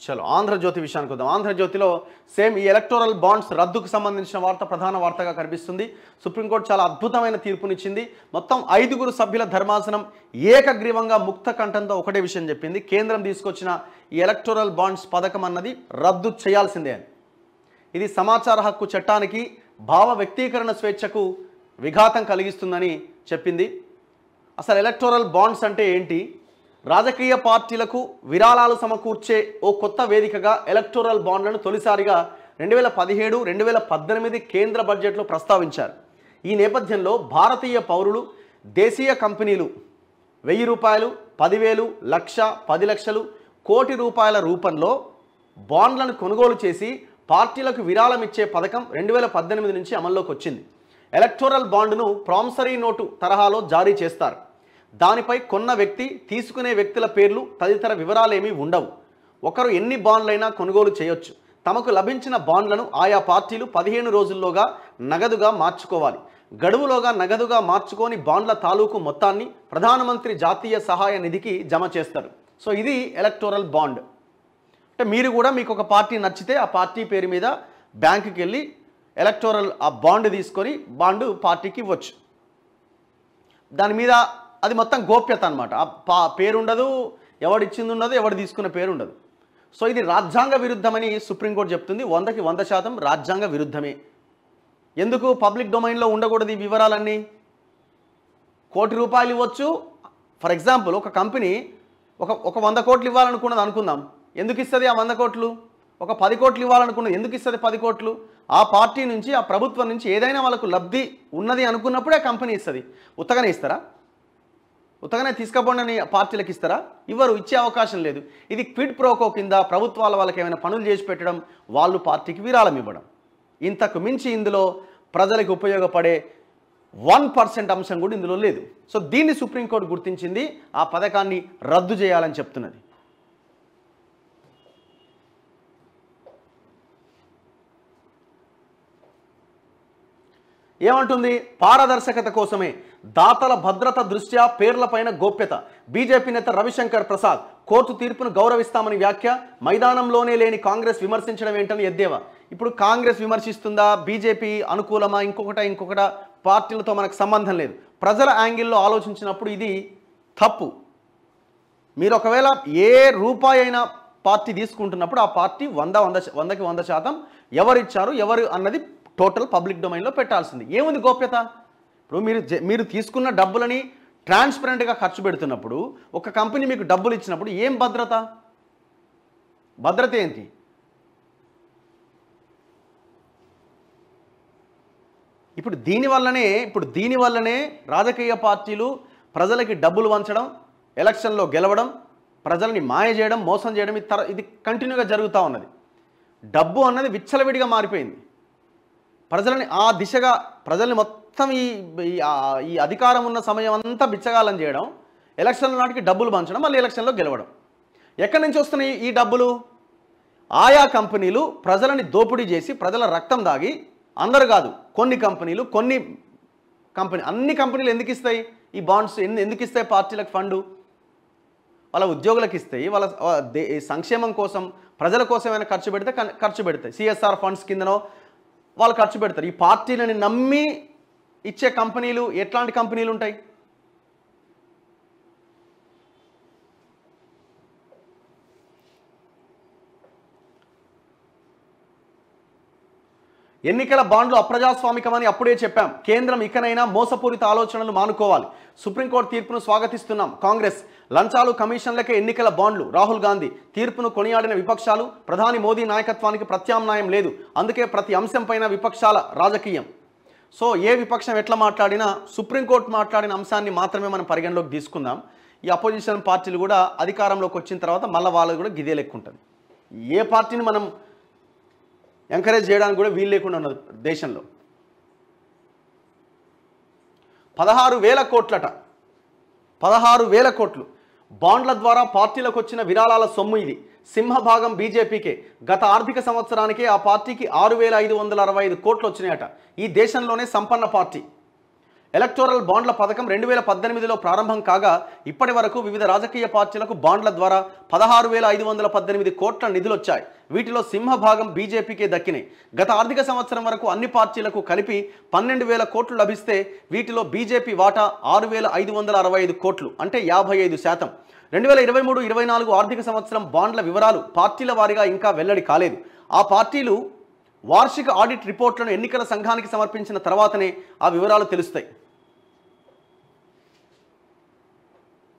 చలో ఆంధ్రజ్యోతి విషయానికి వద్దాం. ఆంధ్రజ్యోతిలో సేమ్ ఈ ఎలక్టోరల్ బాండ్స్ రద్దుకు సంబంధించిన వార్త ప్రధాన వార్తగా కనిపిస్తుంది. సుప్రీంకోర్టు చాలా అద్భుతమైన తీర్పునిచ్చింది. మొత్తం 5 సభ్యుల ధర్మాసనం ఏకగ్రీవంగా ముక్త కంఠంతో ఒకటే విషయం చెప్పింది. కేంద్రం తీసుకొచ్చిన ఈ ఎలక్టోరల్ బాండ్స్ పథకం అన్నది రద్దు చేయాల్సిందే అని. ఇది సమాచార హక్కు చట్టానికి, భావ వ్యక్తీకరణ స్వేచ్ఛకు విఘాతం కలిగిస్తుందని చెప్పింది. అసలు ఎలక్టోరల్ బాండ్స్ అంటే ఏంటి? రాజకీయ పార్టీలకు విరాళాలు సమకూర్చే ఓ కొత్త వేదికగా ఎలక్టోరల్ బాండ్లను తొలిసారిగా 2017, 2018 కేంద్ర బడ్జెట్లో ప్రస్తావించారు. ఈ నేపథ్యంలో భారతీయ పౌరులు, దేశీయ కంపెనీలు 1000 రూపాయలు, 10,000, 1,00,000, 10 లక్షలు, కోటి రూపాయల రూపంలో బాండ్లను కొనుగోలు చేసి పార్టీలకు విరాళం ఇచ్చే పథకం 2018 నుంచి అమల్లోకి వచ్చింది. ఎలక్టోరల్ బాండ్ను ప్రామిసరీ నోటు తరహాలో జారీ చేస్తారు. దానిపై కొన్న వ్యక్తి, తీసుకునే వ్యక్తుల పేర్లు తదితర వివరాలేమీ ఉండవు. ఒకరు ఎన్ని బాండ్లైనా కొనుగోలు చేయొచ్చు. తమకు లభించిన బాండ్లను ఆయా పార్టీలు 15 రోజుల్లోగా నగదుగా మార్చుకోవాలి. గడువులోగా నగదుగా మార్చుకొని బాండ్ల తాలూకు మొత్తాన్ని ప్రధానమంత్రి జాతీయ సహాయ నిధికి జమ చేస్తారు. సో ఇది ఎలక్టోరల్ బాండ్. అంటే మీరు కూడా మీకు ఒక పార్టీ నచ్చితే ఆ పార్టీ పేరు మీద బ్యాంకుకి వెళ్ళి ఎలక్టోరల్ ఆ బాండ్ తీసుకొని బాండ్ పార్టీకి ఇవ్వచ్చు. దాని మీద అది మొత్తం గోప్యత అనమాట. ఆ పేరు ఉండదు, ఎవడిచ్చింది ఉండదు, ఎవడు తీసుకున్న పేరు ఉండదు. సో ఇది రాజ్యాంగ విరుద్ధమని సుప్రీంకోర్టు చెప్తుంది. 100కి 100% రాజ్యాంగ విరుద్ధమే. ఎందుకు పబ్లిక్ డొమైన్లో ఉండకూడదు ఈ వివరాలన్నీ? కోటి రూపాయలు ఇవ్వచ్చు. ఫర్ ఎగ్జాంపుల్ ఒక కంపెనీ ఒక 100 కోట్లు ఇవ్వాలనుకున్నది అనుకుందాం. ఎందుకు ఇస్తుంది ఆ 100 కోట్లు? ఒక 10 కోట్లు ఇవ్వాలనుకున్నది ఎందుకు ఇస్తుంది 10 కోట్లు? ఆ పార్టీ నుంచి, ఆ ప్రభుత్వం నుంచి ఏదైనా వాళ్ళకు లబ్ధి ఉన్నది అనుకున్నప్పుడే కంపెనీ ఇస్తుంది. ఉత్తగానే ఇస్తారా? ఉత్తగానే తీసుకపోండి పార్టీలకు ఇస్తారా? ఇవ్వరు, ఇచ్చే అవకాశం లేదు. ఇది క్విడ్ ప్రోకో కింద ప్రభుత్వాల వాళ్ళకి ఏమైనా పనులు చేసి పెట్టడం, వాళ్ళు పార్టీకి విరాళం ఇవ్వడం. ఇంతకు మించి ఇందులో ప్రజలకు ఉపయోగపడే 1% అంశం కూడా ఇందులో లేదు. సో దీన్ని సుప్రీంకోర్టు గుర్తించింది, ఆ పథకాన్ని రద్దు చేయాలని చెప్తున్నది. ఏమంటుంది? పారదర్శకత కోసమే దాతల భద్రత దృష్ట్యా పేర్లపైన గోప్యత. బీజేపీ నేత రవిశంకర్ ప్రసాద్ కోర్టు తీర్పును గౌరవిస్తామని వ్యాఖ్య. మైదానంలోనే లేని కాంగ్రెస్ విమర్శించడం ఏంటని ఎద్దేవా. ఇప్పుడు కాంగ్రెస్ విమర్శిస్తుందా, బీజేపీ అనుకూలమా, ఇంకొకట పార్టీలతో మనకు సంబంధం లేదు. ప్రజల యాంగిల్లో ఆలోచించినప్పుడు ఇది తప్పు. మీరు ఒకవేళ ఏ రూపాయి అయినా పార్టీ తీసుకుంటున్నప్పుడు ఆ పార్టీ 100కి 100% ఎవరిచ్చారు ఎవరు అన్నది టోటల్ పబ్లిక్ డొమైన్లో పెట్టాల్సింది. ఏముంది గోప్యత? ఇప్పుడు మీరు తీసుకున్న డబ్బులని ట్రాన్స్పరెంట్గా ఖర్చు పెడుతున్నప్పుడు, ఒక కంపెనీ మీకు డబ్బులు ఇచ్చినప్పుడు ఏం భద్రత? భద్రత ఏంటి? ఇప్పుడు దీనివల్లనే రాజకీయ పార్టీలు ప్రజలకి డబ్బులు వంచడం, ఎలక్షన్లో గెలవడం, ప్రజల్ని మాయ చేయడం, మోసం చేయడం ఇది కంటిన్యూగా జరుగుతూ ఉన్నది. డబ్బు అన్నది విచ్చలవిడిగా మారిపోయింది. ప్రజలని ఆ దిశగా ప్రజల్ని మొత్తం ఈ అధికారం ఉన్న సమయం అంతా బిచ్చగాలం చేయడం, ఎలక్షన్ల నాటికి డబ్బులు పంచడం, మళ్ళీ ఎలక్షన్లో గెలవడం. ఎక్కడి నుంచి వస్తున్నాయి ఈ డబ్బులు? ఆయా కంపెనీలు ప్రజలని దోపిడీ చేసి ప్రజల రక్తం దాగి, అందరు కాదు కొన్ని కంపెనీలు అన్ని కంపెనీలు ఎందుకు ఇస్తాయి ఈ బాండ్స్? ఎందుకు ఇస్తాయి పార్టీలకు ఫండు? వాళ్ళ ఉద్యోగులకు ఇస్తాయి, వాళ్ళ సంక్షేమం కోసం, ప్రజల కోసం ఏమైనా ఖర్చు పెడతాయి. సిఎస్ఆర్ ఫండ్స్ కిందనో వాళ్ళు ఖర్చు పెడతారు. ఈ పార్టీలని నమ్మి ఇచ్చే కంపెనీలు ఎట్లాంటి కంపెనీలు ఉంటాయి? ఎన్నికల బాండ్లు అప్రజాస్వామికమని అప్పుడే చెప్పాం. కేంద్రం ఇకనైనా మోసపూరిత ఆలోచనలు మానుకోవాలి. సుప్రీంకోర్టు తీర్పును స్వాగతిస్తున్నాం. కాంగ్రెస్ లంచాలు, కమిషన్లకే ఎన్నికల బాండ్లు. రాహుల్ గాంధీ తీర్పును కొనియాడిన విపక్షాలు, ప్రధాని మోదీ నాయకత్వానికి ప్రత్యామ్నాయం లేదు. అందుకే ప్రతి అంశంపైన విపక్షాల రాజకీయం. సో ఏ విపక్షం ఎట్లా మాట్లాడినా సుప్రీంకోర్టు మాట్లాడిన అంశాన్ని మాత్రమే మనం పరిగణలోకి తీసుకుందాం. ఈ అపోజిషన్ పార్టీలు కూడా అధికారంలోకి వచ్చిన తర్వాత మళ్ళీ వాళ్ళు కూడా గిదే లెక్క ఉంటుంది. ఏ పార్టీని మనం ఎంకరేజ్ చేయడానికి కూడా వీలు లేకుండా ఉన్నది దేశంలో. 16,000 కోట్లట. 16,000 కోట్లు బాండ్ల ద్వారా పార్టీలకు వచ్చిన విరాళాల సొమ్ము ఇది. సింహభాగం బీజేపీకే. గత ఆర్థిక సంవత్సరానికే ఆ పార్టీకి 6,565 కోట్లు వచ్చినాయట. ఈ దేశంలోనే సంపన్న పార్టీ. ఎలక్టోరల్ బాండ్ల పథకం 2018లో ప్రారంభం కాగా ఇప్పటి వరకు వివిధ రాజకీయ పార్టీలకు బాండ్ల ద్వారా 16,518 కోట్ల నిధులొచ్చాయి. వీటిలో సింహభాగం బీజేపీకే దక్కినాయి. గత ఆర్థిక సంవత్సరం వరకు అన్ని పార్టీలకు కలిపి 12,000 కోట్లు లభిస్తే వీటిలో బీజేపీ వాటా 6,565 కోట్లు, అంటే 55%. 2023-24 ఆర్థిక సంవత్సరం బాండ్ల వివరాలు పార్టీల వారీగా ఇంకా వెల్లడి కాలేదు. ఆ పార్టీలు వార్షిక ఆడిట్ రిపోర్ట్లను ఎన్నికల సంఘానికి సమర్పించిన తర్వాతనే ఆ వివరాలు తెలుస్తాయి.